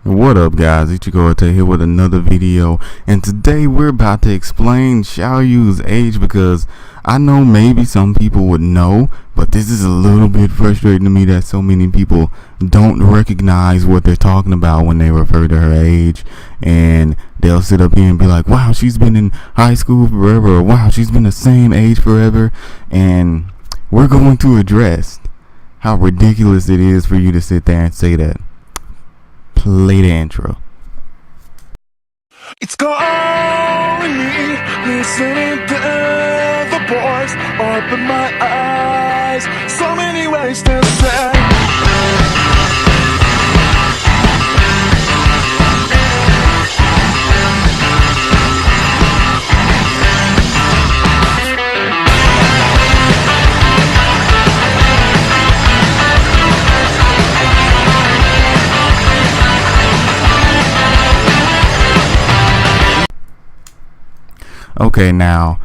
What up, guys? Ichigo here with another video, and today we're about to explain Xiaoyu's age because I know maybe some people would know, but this is a little bit frustrating to me that so many people don't recognize what they're talking about when they refer to her age, and they'll sit up here and be like, wow, she's been in high school forever, or wow, she's been the same age forever. And we're going to address how ridiculous it is for you to sit there and say that. Play the intro. It's calling me, listening to the voice, open my eyes, so many ways to say. Okay, now,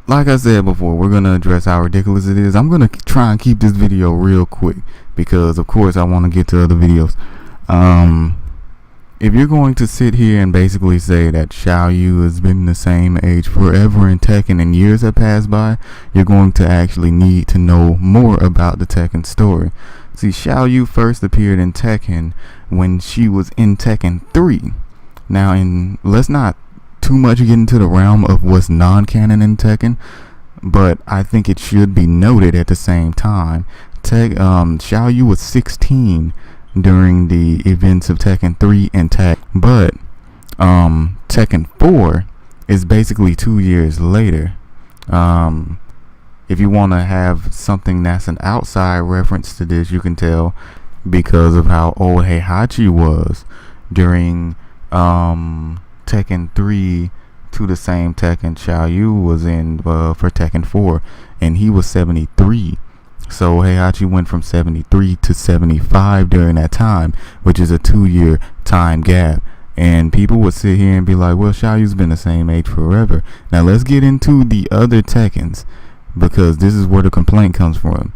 like I said before, we're going to address how ridiculous it is. I'm going to try and keep this video real quick because, of course, I want to get to other videos. If you're going to sit here and basically say that Xiaoyu has been the same age forever in Tekken and years have passed by, you're going to actually need to know more about the Tekken story. See, Xiaoyu first appeared in Tekken when she was in Tekken 3. Now, let's not too much get into the realm of what's non-canon in Tekken, but I think it should be noted at the same time. Xiaoyu was 16 during the events of Tekken 3 and Tekken, but Tekken 4 is basically 2 years later. If you want to have something that's an outside reference to this, you can tell because of how old Heihachi was during Tekken 3 to the same Tekken Xiaoyu was in for Tekken 4, and he was 73. So Heihachi went from 73 to 75 during that time, which is a 2-year time gap. And people would sit here and be like, well, Xiaoyu's been the same age forever. Now let's get into the other Tekkens, because this is where the complaint comes from.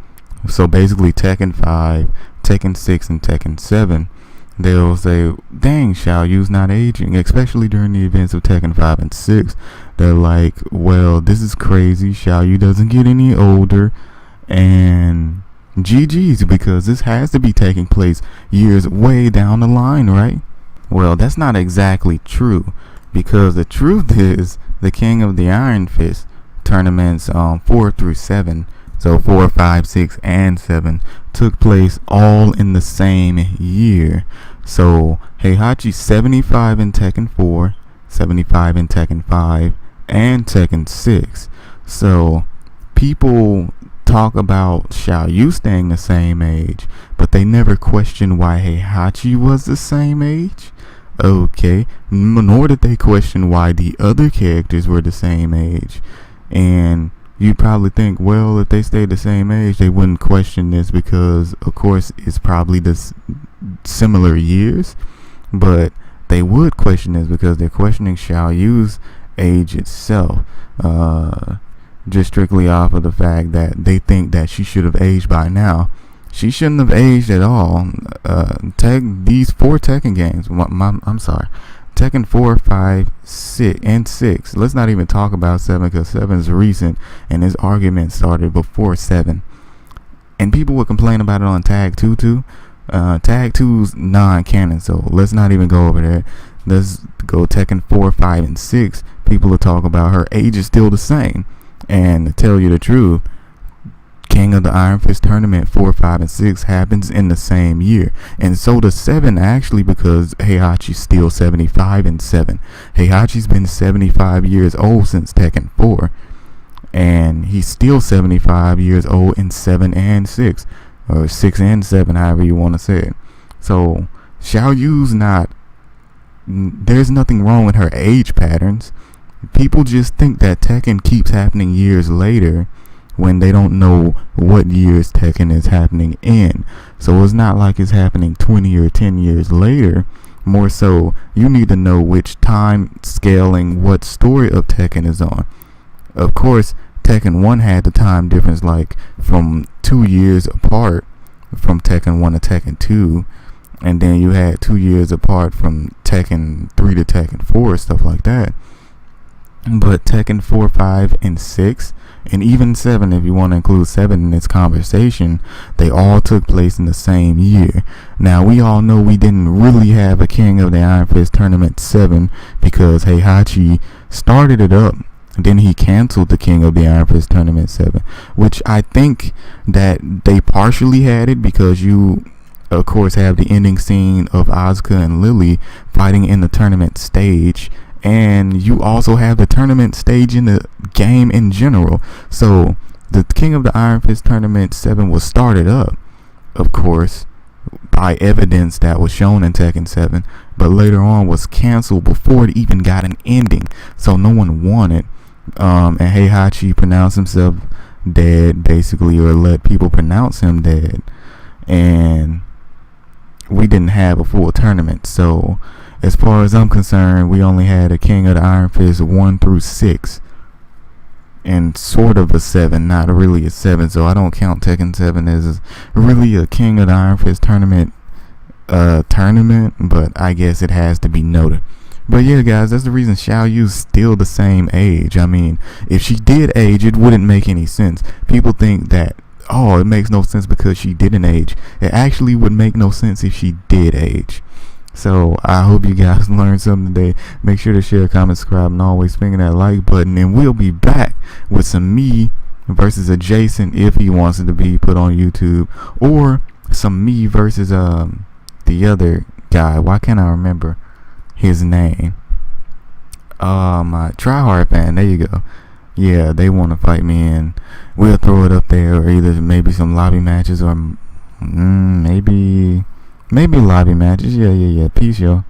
So basically Tekken 5, Tekken 6, and Tekken 7, they'll say, dang, Xiaoyu's not aging, especially during the events of Tekken 5 and 6. They're like, well, this is crazy, Xiaoyu doesn't get any older, and GG's, because this has to be taking place years way down the line, right? Well, that's not exactly true, because the truth is the King of the Iron Fist tournaments 4 through 7, so 4, 5, 6, and 7 took place all in the same year. So Heihachi's 75 in Tekken 4, 75 in Tekken 5, and Tekken 6. So people talk about Xiaoyu staying the same age, but they never question why Heihachi was the same age. Okay, nor did they question why the other characters were the same age. And you'd probably think, well, if they stayed the same age, they wouldn't question this because, of course, it's probably the similar years. But they would question this because they're questioning Xiaoyu's age itself, just strictly off of the fact that they think that she should have aged by now. She shouldn't have aged at all. These 4 Tekken games, I'm sorry, Tekken 4, 5, 6, and 6. Let's not even talk about 7 because 7 is recent, and this argument started before 7. And people would complain about it on Tag 2 too. Tag 2's non-canon, so let's not even go over there. Let's go Tekken 4, 5, and 6. People will talk about her age is still the same. And to tell you the truth, King of the Iron Fist tournament 4, 5, and 6 happens in the same year, and so does 7 actually, because Heihachi's still 75 in 7. Heihachi's been 75 years old since Tekken 4, and he's still 75 years old in 7 and 6, or 6 and 7, however you want to say it. So Xiaoyu's not, there's nothing wrong with her age patterns. People just think that Tekken keeps happening years later when they don't know what years Tekken is happening in. So it's not like it's happening 20 or 10 years later. More so, you need to know which time scaling what story of Tekken is on. Of course, Tekken 1 had the time difference like from 2 years apart from Tekken 1 to Tekken 2. and then you had 2 years apart from Tekken 3 to Tekken 4, stuff like that. But Tekken 4, 5, and 6, and even 7, if you want to include 7 in this conversation, they all took place in the same year. Now, we all know we didn't really have a King of the Iron Fist Tournament 7 because Heihachi started it up. Then he canceled the King of the Iron Fist Tournament 7, which I think that they partially had it because you, of course, have the ending scene of Asuka and Lily fighting in the tournament stage, and you also have the tournament stage in the game in general. So the King of the Iron Fist Tournament 7 was started up, of course, by evidence that was shown in Tekken 7, but later on was canceled before it even got an ending, so no one won it. And Heihachi pronounced himself dead, basically, or let people pronounce him dead, and we didn't have a full tournament. So as far as I'm concerned, we only had a King of the Iron Fist 1 through 6 and sort of a 7, not really a 7, so I don't count Tekken 7 as really a King of the Iron Fist tournament, but I guess it has to be noted. But yeah, guys, that's the reason Xiaoyu's still the same age. I mean, if she did age, it wouldn't make any sense. People think that, oh, it makes no sense because she didn't age. It actually would make no sense if she did age. So I hope you guys learned something today. Make sure to share, comment, subscribe, and always finger that like button. And we'll be back with some me versus a Jason if he wants it to be put on YouTube, or some me versus the other guy. Why can't I remember his name? My Tryhard fan. There you go. Yeah, they want to fight me, and we'll throw it up there, or either maybe some lobby matches, or maybe lobby matches. Yeah. Peace, y'all.